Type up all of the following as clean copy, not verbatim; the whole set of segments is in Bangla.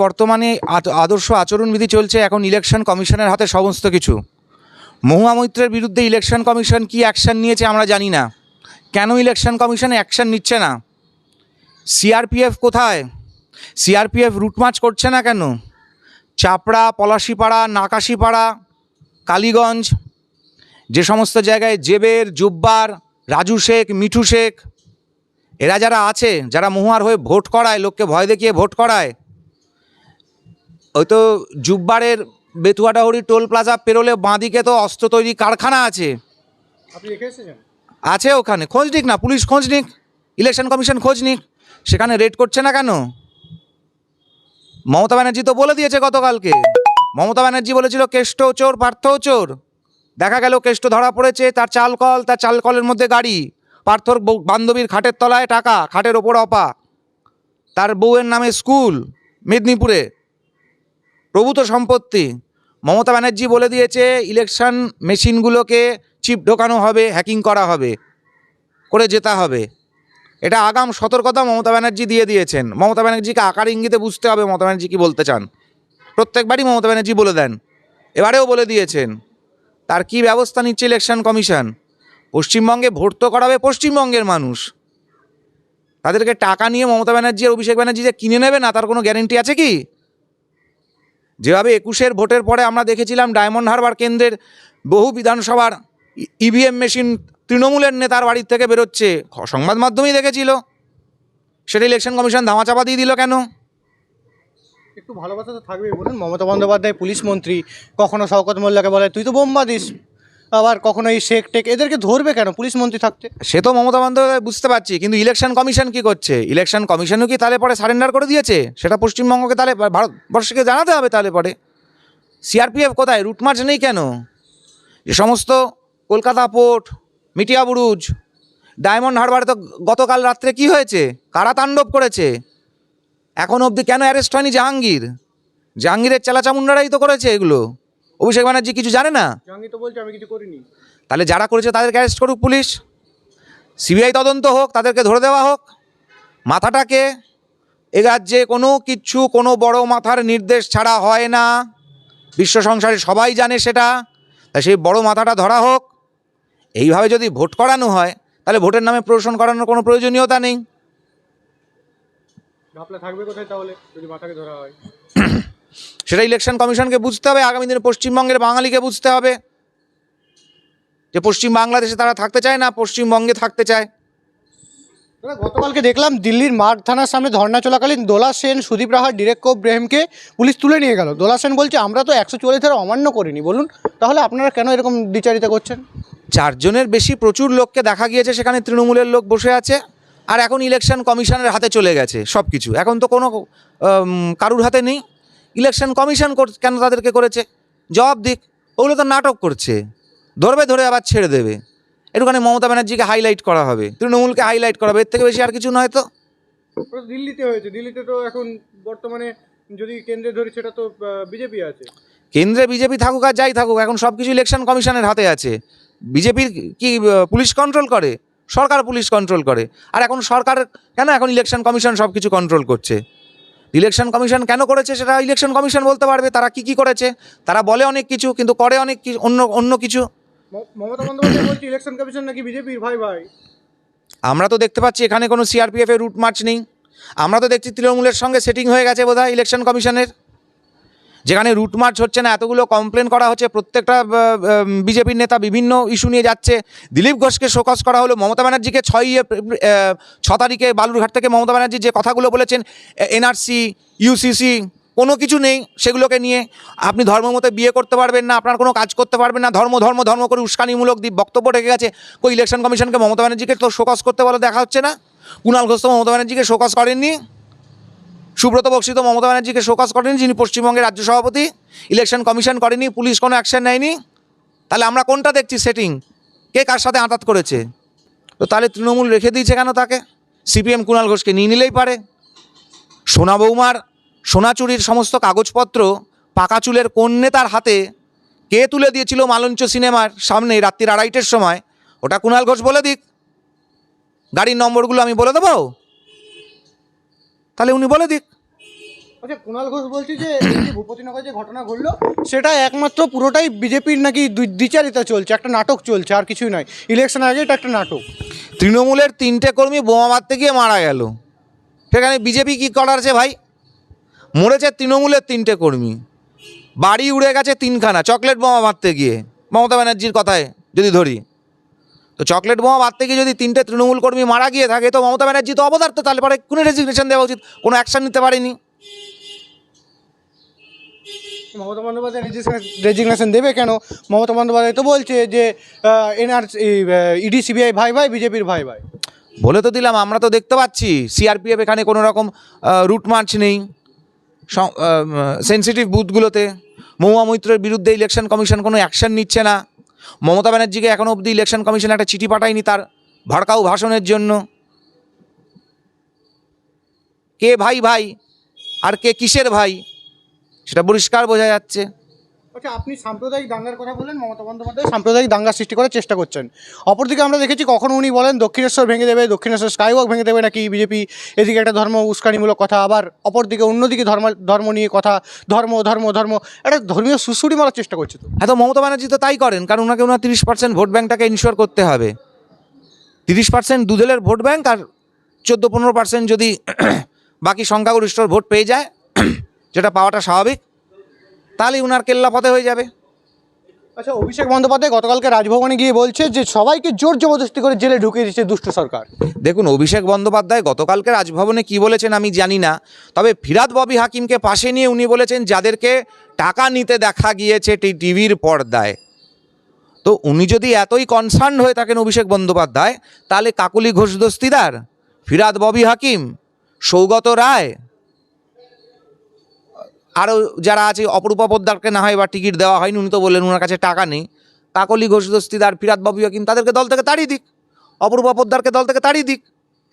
বর্তমানে আদর্শ আচরণবিধি চলছে, এখন ইলেকশন কমিশনের হাতে সমস্ত কিছু। মহুয়া মৈত্রের বিরুদ্ধে ইলেকশন কমিশন কি অ্যাকশন নিয়েছে আমরা জানি না। কেন ইলেকশন কমিশন অ্যাকশন নিচ্ছে না? সিআরপিএফ কোথায়? সিআরপিএফ রুট মার্চ করছে না কেন? চাপড়া, পলাশিপাড়া, নাকাশিপাড়া, কালীগঞ্জ, যে সমস্ত জায়গায় জেবের, জুব্বার, রাজু শেখ, মিঠু শেখ, এরা যারা আছে, যারা মহুয়ার হয়ে ভোট করায়, লোককে ভয় দেখিয়ে ভোট করায়, ওই তো জুব্বারের বেতুয়াডাহরি টোল প্লাজা পেরোলে বাঁদিকে তো অস্ত্র তৈরি কারখানা আছে। আপনি দেখে এসেছেন? আছে, ওখানে খোঁজ নিক না, পুলিশ খোঁজ নিক, ইলেকশন কমিশন খোঁজ নিক, সেখানে রেড করছে না কেন? মমতা ব্যানার্জি তো বলে দিয়েছে গতকালকে। মমতা ব্যানার্জি বলেছিল কেষ্ট চোর, পার্থও চোর। দেখা গেল কেষ্ট ধরা পড়েছে, তার চালকল, তার চালকলের মধ্যে গাড়ি, পার্থর বান্ধবীর খাটের তলায় টাকা, খাটের ওপর অপা, তার বউয়ের নামে স্কুল মেদিনীপুরে, প্রভূত সম্পত্তি। মমতা ব্যানার্জি বলে দিয়েছে ইলেকশন মেশিনগুলোকে চিপ ঢোকানো হবে, হ্যাকিং করা হবে, করে যেতে হবে। এটা আগাম সতর্কতা মমতা ব্যানার্জি দিয়ে দিয়েছেন। মমতা ব্যানার্জিকে আকার ইঙ্গিতে বুঝতে হবে মমতা ব্যানার্জি কী বলতে চান। প্রত্যেকবারই মমতা ব্যানার্জি বলে দেন, এবারেও বলে দিয়েছেন। তার কি ব্যবস্থা নিচ্ছে ইলেকশন কমিশন? পশ্চিমবঙ্গে ভোট তো করাবে পশ্চিমবঙ্গের মানুষ, তাদেরকে টাকা নিয়ে মমতা ব্যানার্জি আর অভিষেক ব্যানার্জি যে কিনে নেবে না, তার কোনো গ্যারেন্টি আছে কি? যেভাবে 21-এর ভোটের পরে আমরা দেখেছিলাম ডায়মন্ড হারবার কেন্দ্রের বহু বিধানসভার ইভিএম মেশিন তৃণমূলের নেতার বাড়ির থেকে বেরোচ্ছে, সংবাদ মাধ্যমেই দেখেছিল, সেটা ইলেকশন কমিশন ধামাচাপা দিয়ে দিল কেন? একটু ভালোবাসা তো থাকবেই। বলুন, মমতা বন্দ্যোপাধ্যায় পুলিশ মন্ত্রী, কখনো শওকত মোল্লাকে বলে তুই তো বোম্বা দিস, আবার কখনো এই শেখ টেক, এদেরকে ধরবে কেন পুলিশ মন্ত্রী থাকতে? সে তো মমতা বন্দ্যোপাধ্যায় বুঝতে পারছি, কিন্তু ইলেকশন কমিশন কি করছে? ইলেকশন কমিশনও কি তাহলে পরে সারেন্ডার করে দিয়েছে? সেটা পশ্চিমবঙ্গকে তাহলে ভারতবর্ষকে জানাতে হবে তাহলে পরে। সিআরপিএফ কোথায়? রুট মার্চ নেই কেন? যে সমস্ত কলকাতা পোর্ট, মিটিয়া বুরুজ, ডায়মন্ড হারবারে তো গতকাল রাত্রে কি হয়েছে? কারা তাণ্ডব করেছে? এখন অবধি কেন অ্যারেস্ট হয়নি জাহাঙ্গীর? জাহাঙ্গীরের চেলাচামুন্ডারাই তো করেছে এগুলো। অভিষেক ব্যানার্জি কিছু জানে না? জাহাঙ্গীর তো বলছে আমি কিছু করিনি। তাহলে যারা করেছে তাদেরকে অ্যারেস্ট করুক পুলিশ, সিবিআই তদন্ত হোক, তাদেরকে ধরে দেওয়া হোক। মাথাটাকে এ রাজ্যে কোনো বড় মাথার নির্দেশ ছাড়া হয় না, বিশ্ব সংসারে সবাই জানে সেটা। তাই সেই বড় মাথাটা ধরা হোক। এইভাবে যদি ভোট করানো হয় তাহলে ভোটের নামে প্রহসন করানোর কোনো প্রয়োজনীয়তা নেই। ঘাপলা থাকবে কোথায় তাহলে যদি মাথাকে ধরা হয়? সেটা ইলেকশন কমিশনকে বুঝতে হবে, আগামী দিনে পশ্চিমবঙ্গের বাঙালিকে বুঝতে হবে যে পশ্চিম বাংলাদেশে তারা থাকতে চায় না, পশ্চিমবঙ্গে থাকতে চায়। গতকালকে দেখলাম দিল্লির মাঠ থানার সামনে ধর্না চলাকালীন দোলা সেন, সুদীপ রাহা, ডিরেক্ট ব্রেহেমকে পুলিশ তুলে নিয়ে গেল। দোলা সেন বলছে আমরা তো 144 ধারা অমান্য করিনি। বলুন তাহলে আপনারা কেন এরকম দ্বিচারিতা করছেন? 4 জনের বেশি প্রচুর লোককে দেখা গিয়েছে সেখানে, তৃণমূলের লোক বসে আছে। আর এখন ইলেকশন কমিশনের হাতে চলে গেছে সব কিছু, এখন তো কোনো কারুর হাতে নেই। ইলেকশন কমিশন কেন তাদেরকে করেছে? জবাব দিক। ওগুলো তো নাটক করছে, ধরে আবার ছেড়ে দেবে। একটুখানি মমতা ব্যানার্জিকে হাইলাইট করা হবে, তৃণমূলকে হাইলাইট করা হবে, এর থেকে বেশি আর কিছু নয় তো। দিল্লিতে হয়েছে, দিল্লিতে তো এখন বর্তমানে যদি কেন্দ্রে ধরি সেটা তো বিজেপি আছে। কেন্দ্রে বিজেপি থাকুক আর যাই থাকুক, এখন সব কিছু ইলেকশন কমিশনের হাতে আছে। বিজেপির কি পুলিশ কন্ট্রোল করে? সরকার পুলিশ কন্ট্রোল করে। আর এখন সরকার কেন, এখন ইলেকশন কমিশন সব কিছু কন্ট্রোল করছে। ইলেকশন কমিশন কেন করেছে সেটা ইলেকশন কমিশন বলতে পারবে, তারা কি করেছে। তারা বলে অনেক কিছু কিন্তু করে অনেক অন্য কিছু। মমতা বন্দ্যোপাধ্যায় বলছে ইলেকশন কমিশন নাকি বিজেপির। ভাই আমরা তো দেখতে পাচ্ছি এখানে কোনো সিআরপিএফের রুট মার্চ নেই। আমরা তো দেখছি তৃণমূলের সঙ্গে সেটিং হয়ে গেছে বোধহয় ইলেকশন কমিশনের। যেখানে রুট মার্চ হচ্ছে না, এতগুলো কমপ্লেন করা হচ্ছে, প্রত্যেকটা বিজেপির নেতা বিভিন্ন ইস্যু নিয়ে যাচ্ছে। দিলীপ ঘোষকে শোকজ করা হলো, মমতা ব্যানার্জিকে 6 তারিখে বালুরঘাট থেকে মমতা ব্যানার্জি যে কথাগুলো বলেছেন, এনআরসি, ইউসিসি, কোনো কিছু নেই সেগুলোকে নিয়ে। আপনি ধর্মমতে বিয়ে করতে পারবেন না, আপনার কোনো কাজ করতে পারবেন না, ধর্ম করে উস্কানিমূলক বক্তব্য রেখে গেছে। ওই ইলেকশন কমিশনকে মমতা ব্যানার্জিকে তো শোকজ করতে বলে দেখা হচ্ছে না। কুণাল ঘোষ তো মমতা ব্যানার্জিকে শোকজ করেননি, সুব্রত বক্সী তো মমতা ব্যানার্জিকে শোকজ করেনি, যিনি পশ্চিমবঙ্গের রাজ্য সভাপতি। ইলেকশন কমিশন করেনি, পুলিশ কোনো অ্যাকশন নেয়নি। তাহলে আমরা কোনটা দেখছি সেটিং? কে কার সাথে আঁতাত করেছে? তো তাহলে তৃণমূল রেখে দিয়েছে কেন তাকে? সিপিএম কুণাল ঘোষকে নিয়ে নিলেই পারে। সোনা বৌমার সোনা চুরির সমস্ত কাগজপত্র পাকা চুলের কোন নেতার হাতে কে তুলে দিয়েছিল মালঞ্চ সিনেমার সামনে রাত্রি 2:30-এর সময়, ওটা কুণাল ঘোষ বলে দিক। গাড়ির নম্বরগুলো আমি বলে দেবো, তাহলে উনি বলে দিক। আচ্ছা, কুণাল ঘোষ বলছে যে এই যে ভূপতিনগরে যে ঘটনা ঘটলো সেটা একমাত্র পুরোটাই বিজেপির নাকি দ্বিচারিতা চলছে, একটা নাটক চলছে, আর কিছুই নয়। ইলেকশন আগে এটা একটা নাটক। তৃণমূলের 3টে কর্মী বোমা মারতে গিয়ে মারা গেল, সেখানে বিজেপি কী করার আছে ভাই? মরেছে তৃণমূলের 3টে কর্মী, বাড়ি উড়ে গেছে 3খানা চকলেট বোমা মারতে গিয়ে, মমতা ব্যানার্জির কথায় যদি ধরি। তো চকলেট বোমা মারতে গিয়ে যদি 3টে তৃণমূল কর্মী মারা গিয়ে থাকে, তো মমতা ব্যানার্জি তো অবদার্থ, তাহলে পরে কোনো রেজিগনেশন দেওয়া উচিত, কোনো অ্যাকশন নিতে পারেনি। মমতা বন্দ্যোপাধ্যায় রেজিগনেশন দেবে কেন? মমতা বন্দ্যোপাধ্যায় তো বলছে যে ইডি সিবিআই ভাই ভাই, বিজেপির ভাই ভাই। বলে তো দিলাম, আমরা তো দেখতে পাচ্ছি সিআরপিএফ এখানে কোনো রকম রুট মার্চ নেই সেন্সিটিভ বুথগুলোতে। মহুয়া মৈত্রের বিরুদ্ধে ইলেকশন কমিশন কোনো অ্যাকশন নিচ্ছে না। মমতা ব্যানার্জিকে এখনও অবধি ইলেকশন কমিশন একটা চিঠি পাঠায়নি তার ভড়কাউ ভাষণের জন্য। কে ভাই ভাই আর কে কিসের ভাই সেটা পরিষ্কার বোঝা যাচ্ছে। আচ্ছা, আপনি সাম্প্রদায়িক দাঙ্গার কথা বললেন, মমতা বন্দ্যোপাধ্যায় সাম্প্রদায়িক দাঙ্গা সৃষ্টি করার চেষ্টা করছেন। অপরদিকে আমরা দেখেছি কখনো উনি বলেন দক্ষিণেশ্বর ভেঙে দেবে, দক্ষিণেশ্বর স্কাইওয়াক ভেঙে দেবে নাকি বিজেপি, এদিকে একটা ধর্ম উস্কানিমূলক কথা, আবার অপরদিকে অন্যদিকে ধর্ম নিয়ে কথা, ধর্ম ধর্ম ধর্ম একটা ধর্মীয় সুসুড়ি মারার চেষ্টা করছে। তো হ্যাঁ, তো মমতা ব্যানার্জি তো তাই করেন, কারণ ওনাকে 30% ভোট ব্যাঙ্কটাকে ইনশিওর করতে হবে। 30% দুদলের ভোট ব্যাঙ্ক, আর 14-15% যদি বাকি সংখ্যাগরিষ্ঠর ভোট পেয়ে যায়, যেটা পাওয়াটা স্বাভাবিক, তাহলেই উনার কেল্লা পথে হয়ে যাবে। আচ্ছা, অভিষেক বন্দ্যোপাধ্যায় গতকালকে রাজভবনে গিয়ে বলছে যে সবাইকে জোর জবরদস্তি করে জেলে ঢুকিয়ে দিচ্ছে দুষ্ট সরকার। দেখুন, অভিষেক বন্দ্যোপাধ্যায় গতকালকে রাজভবনে কি বলেছেন আমি জানি না, তবে ফিরহাদ ববি হাকিমকে পাশে নিয়ে উনি বলেছেন যাদেরকে টাকা নিতে দেখা গিয়েছে টিভির পর্দায়, তো উনি যদি এতই কনসার্ন হয়ে থাকেন অভিষেক বন্দ্যোপাধ্যায়, তাহলে কাকলি ঘোষ দস্তিদার, ফিরহাদ ববি হাকিম, সৌগত রায়, আরও যারা আছে, অপরূপা পোদ্দারকে না হয় বা টিকিট দেওয়া হয়নি, উনি তো বললেন ওনার কাছে টাকা নেই, কাকলি ঘোষ দস্তিদার, ফিরহাদ ববি হাকিম, তাদেরকে দল থেকে তাড়িয়ে দিক, অপরূপা পোদ্দারকে দল থেকে তাড়িয়ে দিক।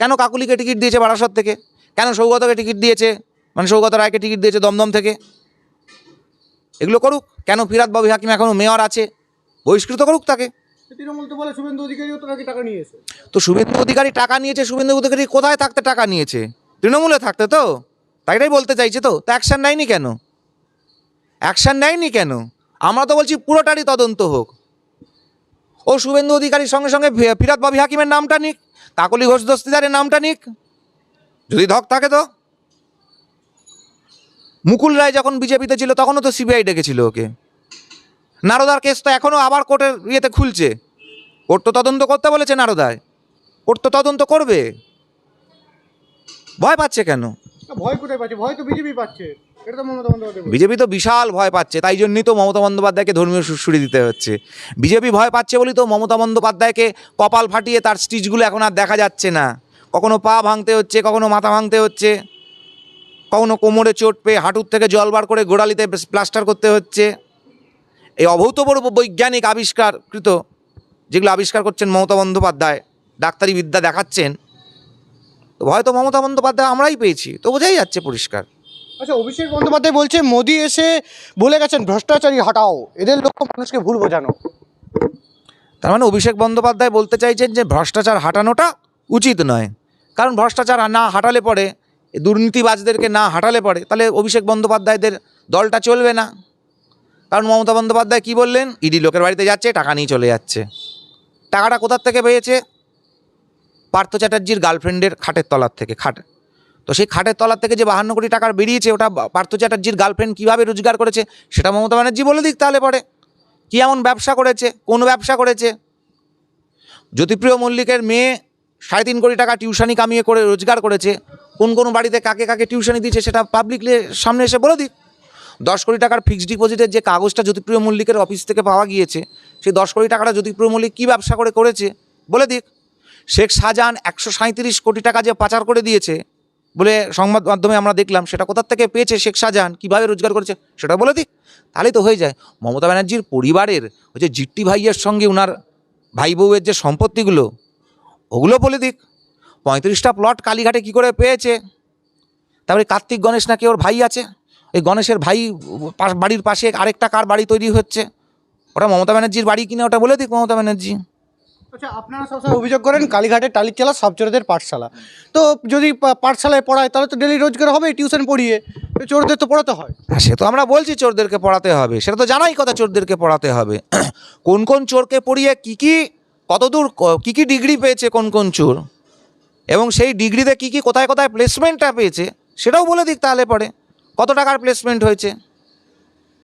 কেন কাকলিকে টিকিট দিয়েছে বারাসত থেকে, কেন সৌগতকে টিকিট দিয়েছে, মানে সৌগত রায়কে টিকিট দিয়েছে দমদম থেকে, এগুলো করুক। কেন ফিরহাদ ববি হাকিম এখনও মেয়র আছে, বহিষ্কৃত করুক তাকে। তৃণমূল তো বলে শুভেন্দু অধিকারীও তো নাকি টাকা নিয়েছে। তো শুভেন্দু অধিকারী টাকা নিয়েছে, শুভেন্দু অধিকারী কোথায় থাকতে টাকা নিয়েছে? তৃণমূলে থাকতে তো, তাইটাই বলতে চাইছে। তো অ্যাকশান নেয়নি কেন? অ্যাকশান নেয়নি কেন? আমরা তো বলছি পুরোটারই তদন্ত হোক। ও শুভেন্দু অধিকারীর সঙ্গে সঙ্গে ফিরহাদ ববি হাকিমের নামটা নিক, কাকলি ঘোষ দস্তিদারের নামটা নিক, যদি ধক থাকে তো। মুকুল রায় যখন বিজেপিতে ছিল তখনও তো সিবিআই ডেকেছিল ওকে। নারদার কেস তো এখনও আবার কোর্টের ইয়েতে খুলছে, কোর্ট তো তদন্ত করতে বলেছে নারদায়, কোর্ট তো তদন্ত করবে। ভয় পাচ্ছে কেন? ভয় কোথায় পাচ্ছে? ভয় তো বিজেপি পাচ্ছে। এটা তো মমতা বন্দ্যোপাধ্যায় বলছে। বিজেপি তো বিশাল ভয় পাচ্ছে, তাই জন্যই তো মমতা বন্দ্যোপাধ্যায়কে ধর্মীয় সুড়সুড়ি দিতে হচ্ছে। বিজেপি ভয় পাচ্ছে বলেই তো মমতা বন্দ্যোপাধ্যায়কে কপাল ফাটিয়ে তার স্টিচগুলো এখন আর দেখা যাচ্ছে না। কখনো পা ভাঙতে হচ্ছে, কখনো মাথা ভাঙতে হচ্ছে, কখনো কোমরে চোট পেয়ে হাঁটুর থেকে জল বার করে গোড়ালিতে প্লাস্টার করতে হচ্ছে। এই অভূতপূর্ব বৈজ্ঞানিক আবিষ্কারকৃত যেগুলো আবিষ্কার করছেন মমতা বন্দ্যোপাধ্যায়, ডাক্তারি বিদ্যা দেখাচ্ছেন, তো হয়তো মমতা বন্দ্যোপাধ্যায় আমরাই পেয়েছি, তো বোঝাই যাচ্ছে পরিষ্কার। আচ্ছা, অভিষেক বন্দ্যোপাধ্যায় বলছে মোদি এসে বলে গেছেন ভ্রষ্টাচারী হটাও, এদের লক্ষ্য মানুষকে ভুল বোঝানো। তার মানে অভিষেক বন্দ্যোপাধ্যায় বলতে চাইছেন যে ভ্রষ্টাচার হাঁটানোটা উচিত নয়, কারণ ভ্রষ্টাচার না হাঁটালে পরে, দুর্নীতিবাজদেরকে না হাঁটালে পরে, তাহলে অভিষেক বন্দ্যোপাধ্যায়দের দলটা চলবে না। কারণ মমতা বন্দ্যোপাধ্যায় কী বললেন? ইডি লোকের বাড়িতে যাচ্ছে, টাকা নিয়ে চলে যাচ্ছে। টাকাটা কোথার থেকে পেয়েছে? পার্থ চ্যাটার্জির গার্লফ্রেন্ডের খাটের তলার থেকে। তো সেই খাটের তলার থেকে যে 52 কোটি টাকার বেরিয়েছে, ওটা পার্থ চ্যাটার্জির গার্লফ্রেন্ড কীভাবে রোজগার করেছে সেটা মমতা ব্যানার্জি বলে দিক তাহলে পরে। কী এমন ব্যবসা করেছে, কোন ব্যবসা করেছে? জ্যোতিপ্রিয় মল্লিকের মেয়ে 3.5 কোটি টাকা টিউশনি কামিয়ে করে রোজগার করেছে, কোন কোন বাড়িতে কাকে কাকে টিউশনি দিয়েছে সেটা পাবলিকলি সামনে এসে বলে দিক। 10 কোটি টাকার ফিক্সড ডিপোজিটের যে কাগজটা জ্যোতিপ্রিয় মল্লিকের অফিস থেকে পাওয়া গিয়েছে, সেই 10 কোটি টাকাটা জ্যোতিপ্রিয় মল্লিক কী ব্যবসা করেছে বলে দিক। শেখ শাহজাহান 137 কোটি টাকা যে পাচার করে দিয়েছে বলে সংবাদ মাধ্যমে আমরা দেখলাম, সেটা কোথার থেকে পেয়েছে শেখ শাহজাহান, কীভাবে রোজগার করেছে সেটা বলে দিক, তাহলেই তো হয়ে যায়। মমতা ব্যানার্জির পরিবারের ওই যে জিট্টি ভাইয়ের সঙ্গে ওনার ভাই বউয়ের যে সম্পত্তিগুলো, ওগুলো বলে দিক। 35টা প্লট কালীঘাটে কী করে পেয়েছে? তারপরে কার্তিক গণেশ নাকি ওর ভাই আছে, এই গণেশের ভাই বাড়ির পাশে আরেকটা কার বাড়ি তৈরি হচ্ছে, ওটা মমতা ব্যানার্জির বাড়ি কিনা ওটা বলে দিক মমতা ব্যানার্জি। আচ্ছা, আপনারা সবসময় অভিযোগ করেন কালীঘাটের টালিচালা সব চোরদের পাঠশালা। তো যদি পাঠশালায় পড়ায় তাহলে তো ডেলি রোজগার হবে, টিউশন পড়িয়ে তো চোরদের তো পড়াতে হয়। হ্যাঁ, সে তো আমরা বলছি চোরদেরকে পড়াতে হবে, সেটা তো জানাই কথা, চোরদেরকে পড়াতে হবে। কোন কোন চোরকে পড়িয়ে কতদূর কী কী ডিগ্রি পেয়েছে কোন কোন চোর, এবং সেই ডিগ্রিতে কী কী কোথায় কোথায় প্লেসমেন্টটা পেয়েছে সেটাও বলে দিক, তাহলে পরে কত টাকার প্লেসমেন্ট হয়েছে।